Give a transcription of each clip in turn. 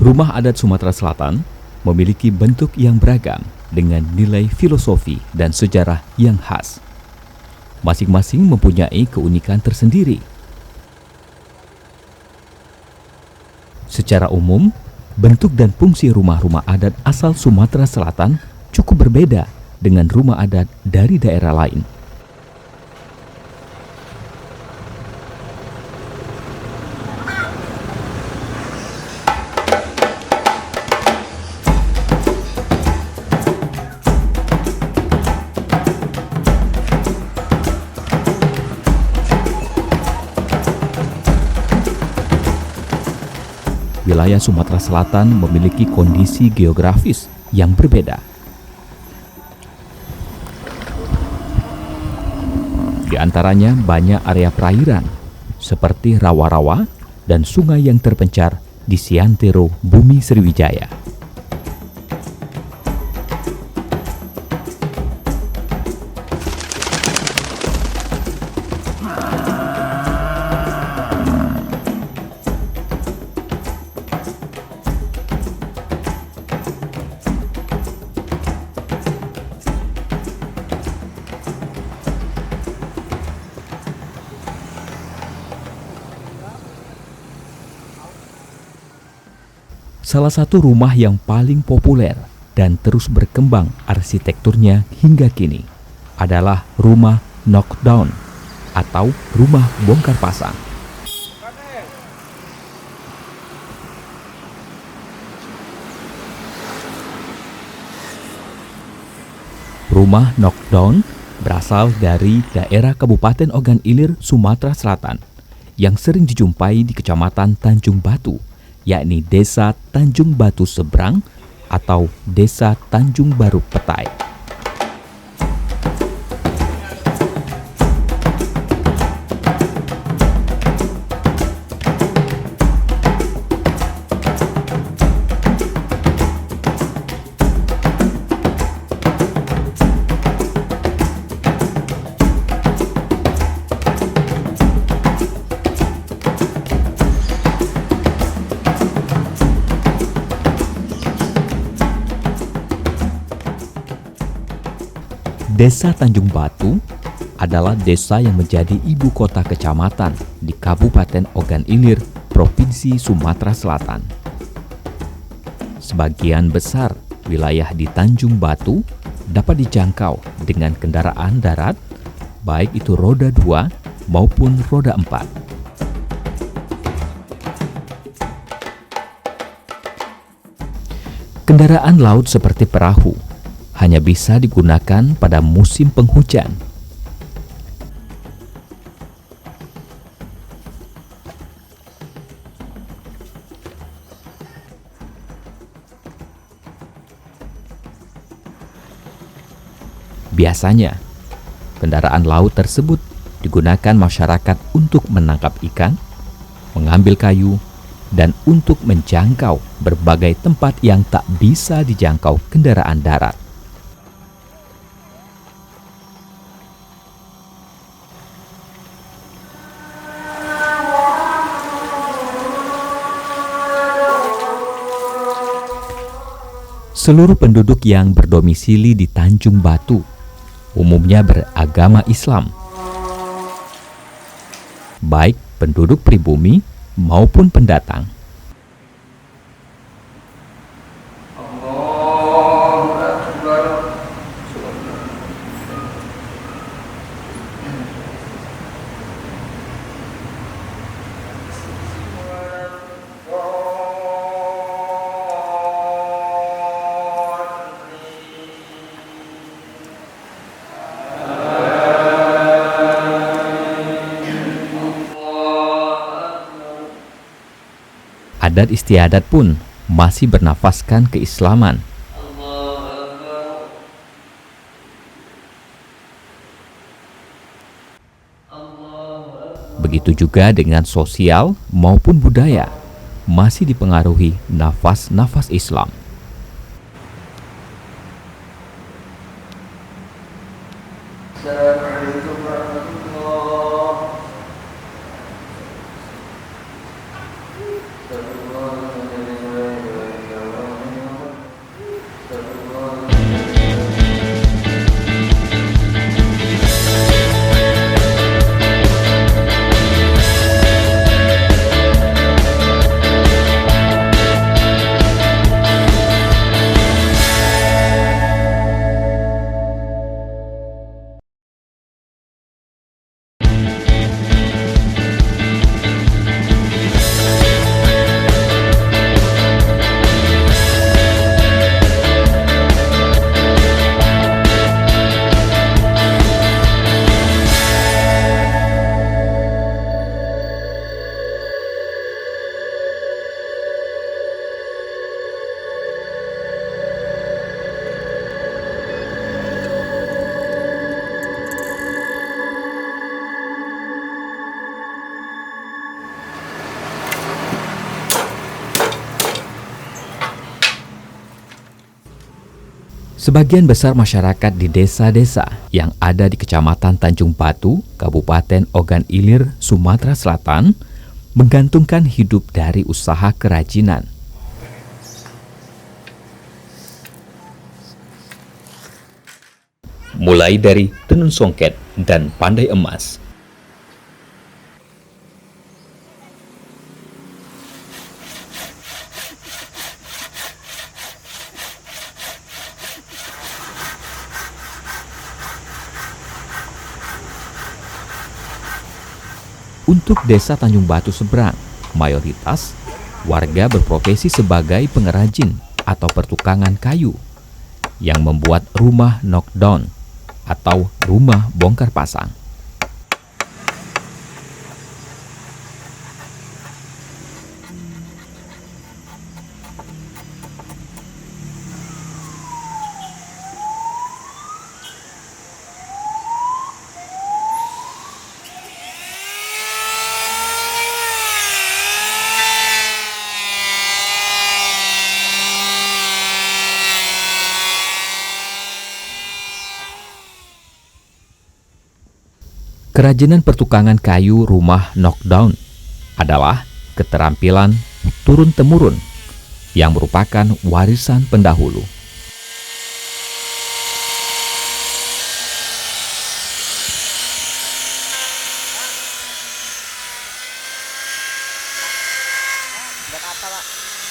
Rumah adat Sumatera Selatan memiliki bentuk yang beragam dengan nilai filosofi dan sejarah yang khas. Masing-masing mempunyai keunikan tersendiri. Secara umum, bentuk dan fungsi rumah-rumah adat asal Sumatera Selatan cukup berbeda dengan rumah adat dari daerah lain. Wilayah Sumatera Selatan memiliki kondisi geografis yang berbeda. Di antaranya banyak area perairan, seperti rawa-rawa dan sungai yang terpencar di seantero bumi Sriwijaya. Salah satu rumah yang paling populer dan terus berkembang arsitekturnya hingga kini adalah rumah knockdown atau rumah bongkar pasang. Rumah knockdown berasal dari daerah Kabupaten Ogan Ilir, Sumatera Selatan yang sering dijumpai di Kecamatan Tanjung Batu, yakni Desa Tanjung Batu Seberang atau Desa Tanjung Baru Petai. Desa Tanjung Batu adalah desa yang menjadi ibu kota kecamatan di Kabupaten Ogan Ilir, Provinsi Sumatera Selatan. Sebagian besar wilayah di Tanjung Batu dapat dijangkau dengan kendaraan darat, baik itu roda 2 maupun roda 4. Kendaraan laut seperti perahu hanya bisa digunakan pada musim penghujan. Biasanya, kendaraan laut tersebut digunakan masyarakat untuk menangkap ikan, mengambil kayu, dan untuk menjangkau berbagai tempat yang tak bisa dijangkau kendaraan darat. Seluruh penduduk yang berdomisili di Tanjung Batu umumnya beragama Islam, baik penduduk pribumi maupun pendatang. Adat istiadat pun masih bernafaskan keislaman. Begitu juga dengan sosial maupun budaya, masih dipengaruhi nafas-nafas Islam. Sebagian besar masyarakat di desa-desa yang ada di Kecamatan Tanjung Batu, Kabupaten Ogan Ilir, Sumatera Selatan, menggantungkan hidup dari usaha kerajinan. Mulai dari tenun songket dan pandai emas. Untuk desa Tanjung Batu Seberang, mayoritas warga berprofesi sebagai pengrajin atau pertukangan kayu yang membuat rumah knockdown atau rumah bongkar pasang. Kerajinan pertukangan kayu rumah knockdown adalah keterampilan turun-temurun yang merupakan warisan pendahulu.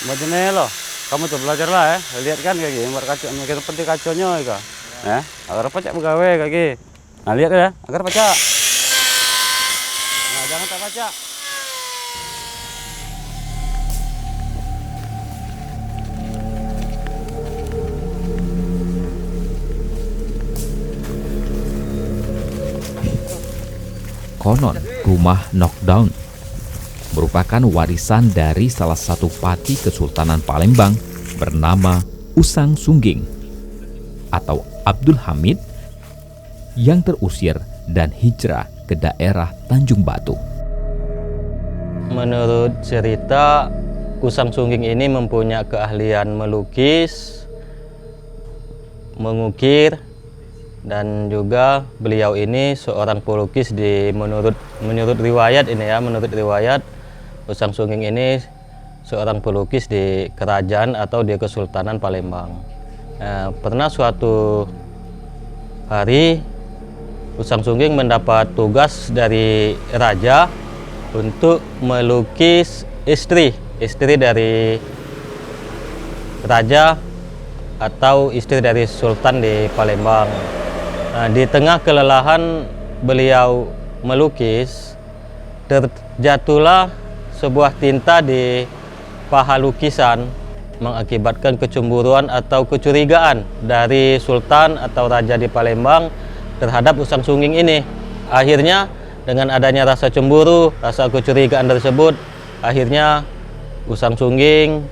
Macamnya lo, kamu tuh belajar lah ya, lihat kan kayak gini, buat kacanya, kita penting kacanya ya, agar pacak pegawai kayak gini. Nah lihat ya, agar pacak. Nah jangan tak pacak. Konon, rumah knockdown merupakan warisan dari salah satu pati Kesultanan Palembang bernama Usang Sungging atau Abdul Hamid yang terusir dan hijrah ke daerah Tanjung Batu. Menurut cerita, Usang Sungging ini mempunyai keahlian melukis, mengukir, dan juga beliau ini seorang pelukis menurut riwayat ini ya, menurut riwayat Usang Sungging ini seorang pelukis di kerajaan atau di Kesultanan Palembang. Pernah suatu hari Usang Sungging mendapat tugas dari raja untuk melukis istri dari raja atau istri dari sultan di Palembang. Di tengah kelelahan beliau melukis, terjatuhlah sebuah tinta di paha lukisan, mengakibatkan kecemburuan atau kecurigaan dari sultan atau raja di Palembang terhadap Usang Sungging ini. Akhirnya dengan adanya rasa cemburu, rasa kecurigaan tersebut, akhirnya Usang Sungging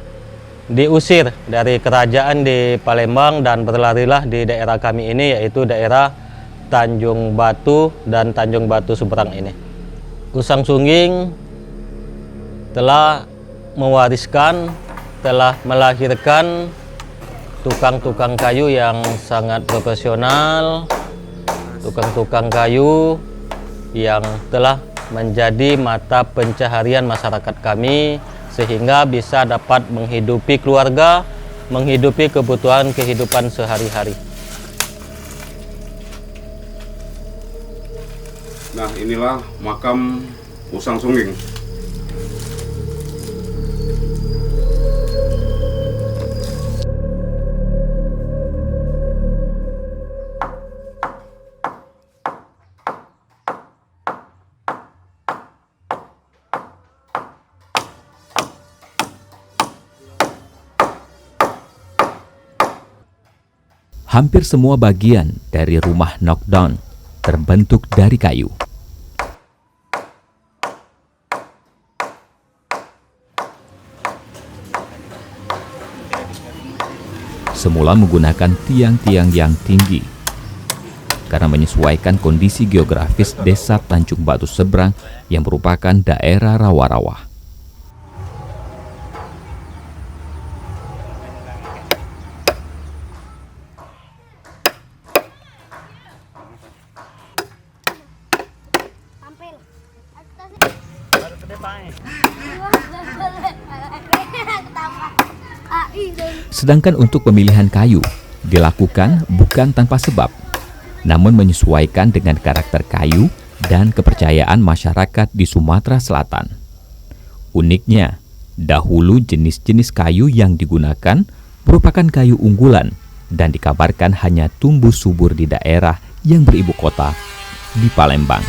diusir dari kerajaan di Palembang dan berlarilah di daerah kami ini, yaitu daerah Tanjung Batu dan Tanjung Batu Seberang ini. Usang Sungging telah mewariskan, telah melahirkan tukang-tukang kayu yang sangat profesional, tukang-tukang kayu yang telah menjadi mata pencaharian masyarakat kami, sehingga bisa dapat menghidupi keluarga, menghidupi kebutuhan kehidupan sehari-hari. Nah, inilah makam Usang Sungging. Hampir semua bagian dari rumah knockdown terbentuk dari kayu. Semula menggunakan tiang-tiang yang tinggi karena menyesuaikan kondisi geografis desa Tanjung Batu Seberang yang merupakan daerah rawa-rawa. Sedangkan untuk pemilihan kayu dilakukan bukan tanpa sebab, namun menyesuaikan dengan karakter kayu dan kepercayaan masyarakat di Sumatera Selatan. Uniknya, dahulu jenis-jenis kayu yang digunakan merupakan kayu unggulan dan dikabarkan hanya tumbuh subur di daerah yang beribu kota di Palembang.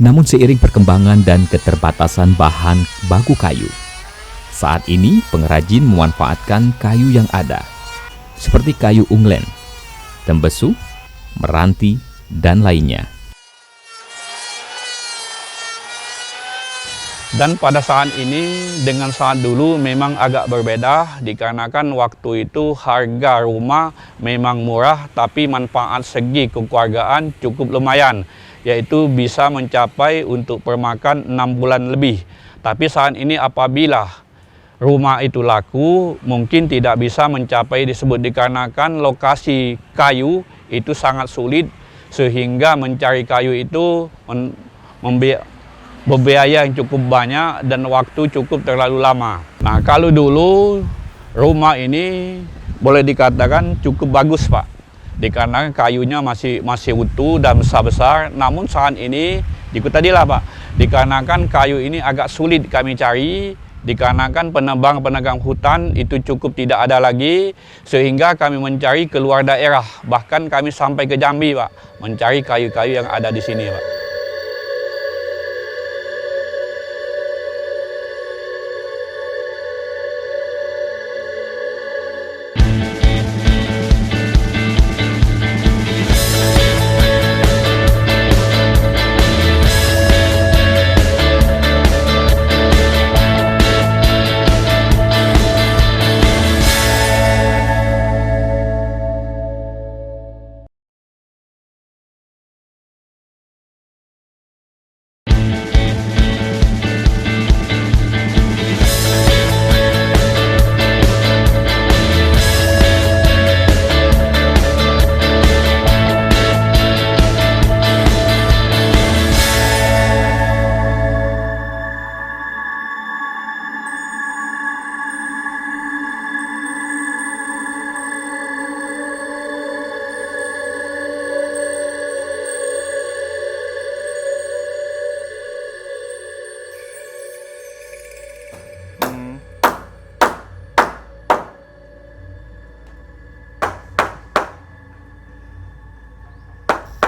Namun seiring perkembangan dan keterbatasan bahan baku kayu, saat ini pengrajin memanfaatkan kayu yang ada, seperti kayu unglen, tembesu, meranti, dan lainnya. Dan pada saat ini dengan saat dulu memang agak berbeda dikarenakan waktu itu harga rumah memang murah tapi manfaat segi kekeluargaan cukup lumayan, yaitu bisa mencapai untuk permakan 6 bulan lebih. Tapi saat ini apabila rumah itu laku mungkin tidak bisa mencapai disebut dikarenakan lokasi kayu itu sangat sulit sehingga mencari kayu itu berbiaya yang cukup banyak dan waktu cukup terlalu lama. Nah, kalau dulu rumah ini boleh dikatakan cukup bagus, Pak. Dikarenakan kayunya masih utuh dan besar-besar. Namun saat ini tadilah, Pak, dikarenakan kayu ini agak sulit kami cari, dikarenakan penebang hutan itu cukup tidak ada lagi, sehingga kami mencari keluar daerah. Bahkan kami sampai ke Jambi, Pak, mencari kayu-kayu yang ada di sini, Pak.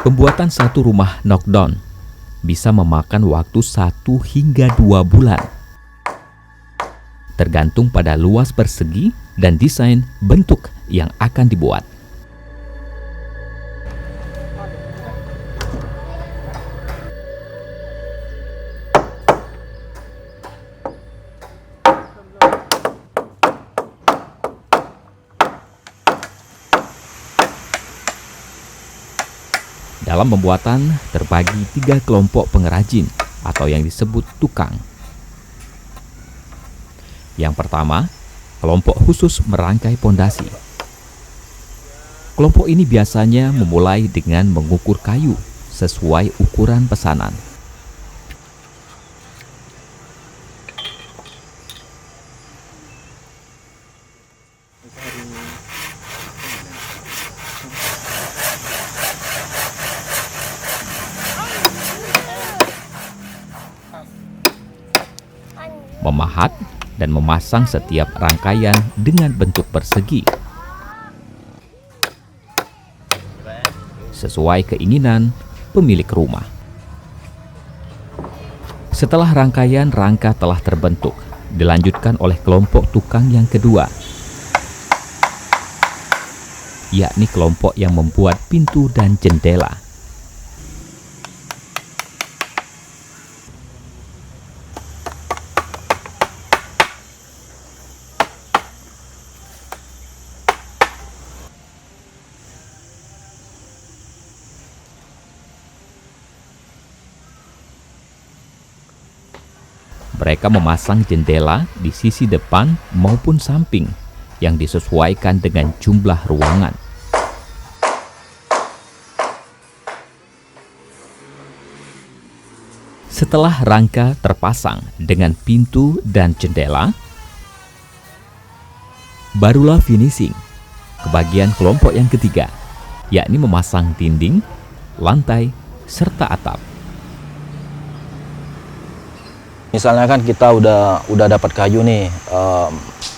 Pembuatan satu rumah knockdown bisa memakan waktu 1 hingga 2 bulan. Tergantung pada luas persegi dan desain bentuk yang akan dibuat. Dalam pembuatan terbagi 3 kelompok pengrajin atau yang disebut tukang. Yang pertama, kelompok khusus merangkai pondasi. Kelompok ini biasanya memulai dengan mengukur kayu sesuai ukuran pesanan. Memahat dan memasang setiap rangkaian dengan bentuk persegi sesuai keinginan pemilik rumah. Setelah rangkaian rangka telah terbentuk, dilanjutkan oleh kelompok tukang yang kedua, yakni kelompok yang membuat pintu dan jendela. mereka memasang jendela di sisi depan maupun samping yang disesuaikan dengan jumlah ruangan. Setelah rangka terpasang dengan pintu dan jendela, barulah finishing ke bagian kelompok yang ketiga, yakni memasang dinding, lantai, serta atap. Misalnya kan kita udah dapat kayu nih,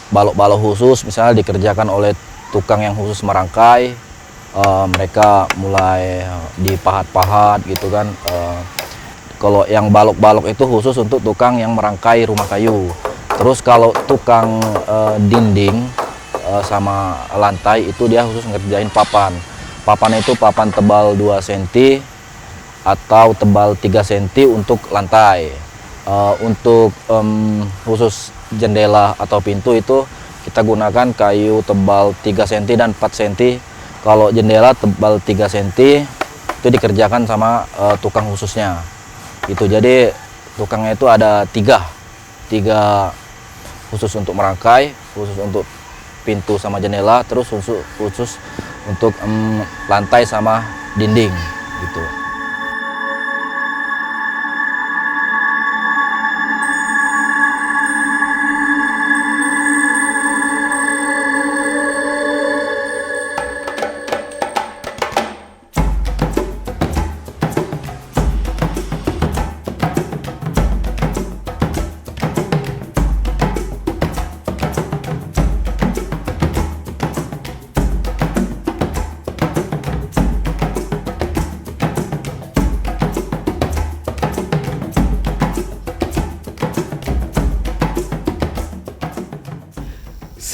balok-balok khusus misalnya dikerjakan oleh tukang yang khusus merangkai, mereka mulai dipahat-pahat gitu kan. Kalau yang balok-balok itu khusus untuk tukang yang merangkai rumah kayu. Terus kalau tukang dinding sama lantai itu dia khusus ngerjain papan. Papan itu papan tebal 2 cm atau tebal 3 cm untuk lantai. Untuk khusus jendela atau pintu itu kita gunakan kayu tebal 3 cm dan 4 cm. Kalau jendela tebal 3 cm itu dikerjakan sama tukang khususnya. Itu jadi tukangnya itu ada tiga khusus untuk merangkai, khusus untuk pintu sama jendela, terus khusus untuk lantai sama dinding gitu.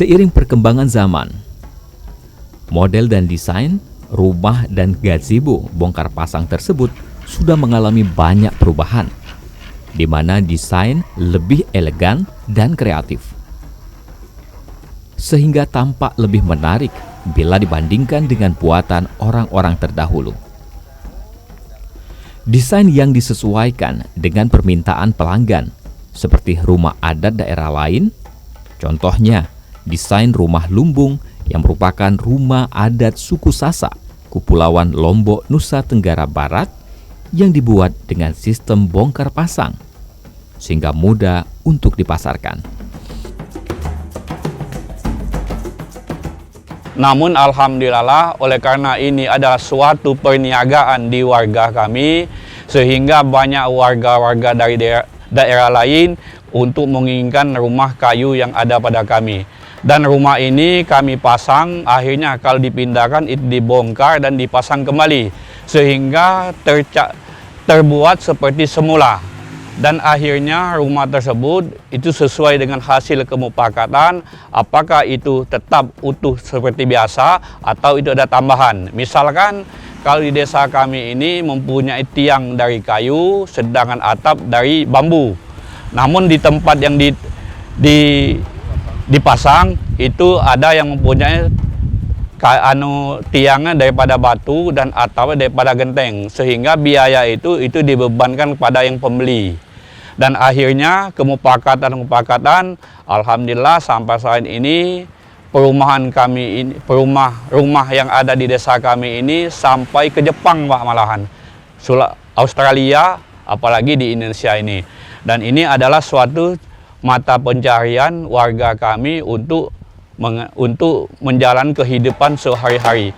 Seiring perkembangan zaman, model dan desain rumah dan gazebo bongkar pasang tersebut sudah mengalami banyak perubahan, di mana desain lebih elegan dan kreatif, sehingga tampak lebih menarik bila dibandingkan dengan buatan orang-orang terdahulu. Desain yang disesuaikan dengan permintaan pelanggan, seperti rumah adat daerah lain, contohnya desain rumah lumbung yang merupakan rumah adat suku Sasak, Kepulauan Lombok, Nusa Tenggara Barat, yang dibuat dengan sistem bongkar pasang, sehingga mudah untuk dipasarkan. Namun alhamdulillah oleh karena ini adalah suatu perniagaan di warga kami, sehingga banyak warga-warga dari daerah lain untuk menginginkan rumah kayu yang ada pada kami. Dan rumah ini kami pasang, akhirnya kalau dipindahkan itu dibongkar dan dipasang kembali, sehingga terbuat seperti semula. Dan akhirnya rumah tersebut itu sesuai dengan hasil kemupakatan, apakah itu tetap utuh seperti biasa atau itu ada tambahan. Misalkan kalau di desa kami ini mempunyai tiang dari kayu, sedangkan atap dari bambu. Namun di tempat yang dipasang itu ada yang mempunyai tiangnya daripada batu dan atapnya daripada genteng, sehingga biaya itu dibebankan kepada yang pembeli. Dan akhirnya kemupakatan alhamdulillah sampai saat ini perumahan kami ini, rumah yang ada di desa kami ini sampai ke Jepang, Pak, malahan Australia, apalagi di Indonesia ini. Dan ini adalah suatu mata pencarian warga kami untuk menjalani kehidupan sehari-hari.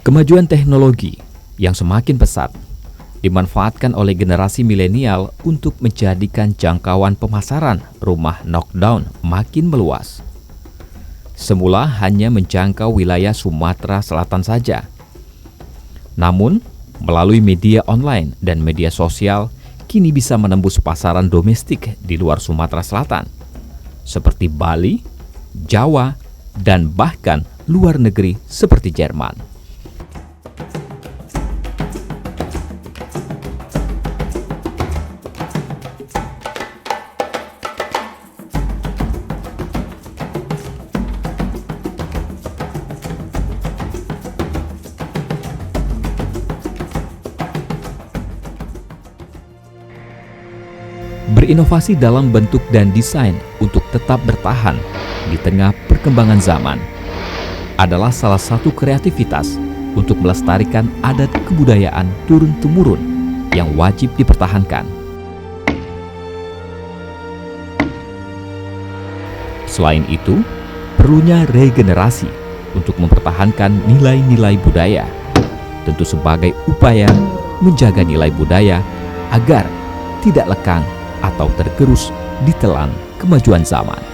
Kemajuan teknologi yang semakin pesat dimanfaatkan oleh generasi milenial untuk menjadikan jangkauan pemasaran rumah knockdown makin meluas. Semula hanya menjangkau wilayah Sumatera Selatan saja. Namun, melalui media online dan media sosial, kini bisa menembus pasaran domestik di luar Sumatera Selatan, seperti Bali, Jawa, dan bahkan luar negeri seperti Jerman. Inovasi dalam bentuk dan desain untuk tetap bertahan di tengah perkembangan zaman adalah salah satu kreativitas untuk melestarikan adat kebudayaan turun-temurun yang wajib dipertahankan. Selain itu, perlunya regenerasi untuk mempertahankan nilai-nilai budaya, tentu sebagai upaya menjaga nilai budaya agar tidak lekang atau tergerus ditelan kemajuan zaman.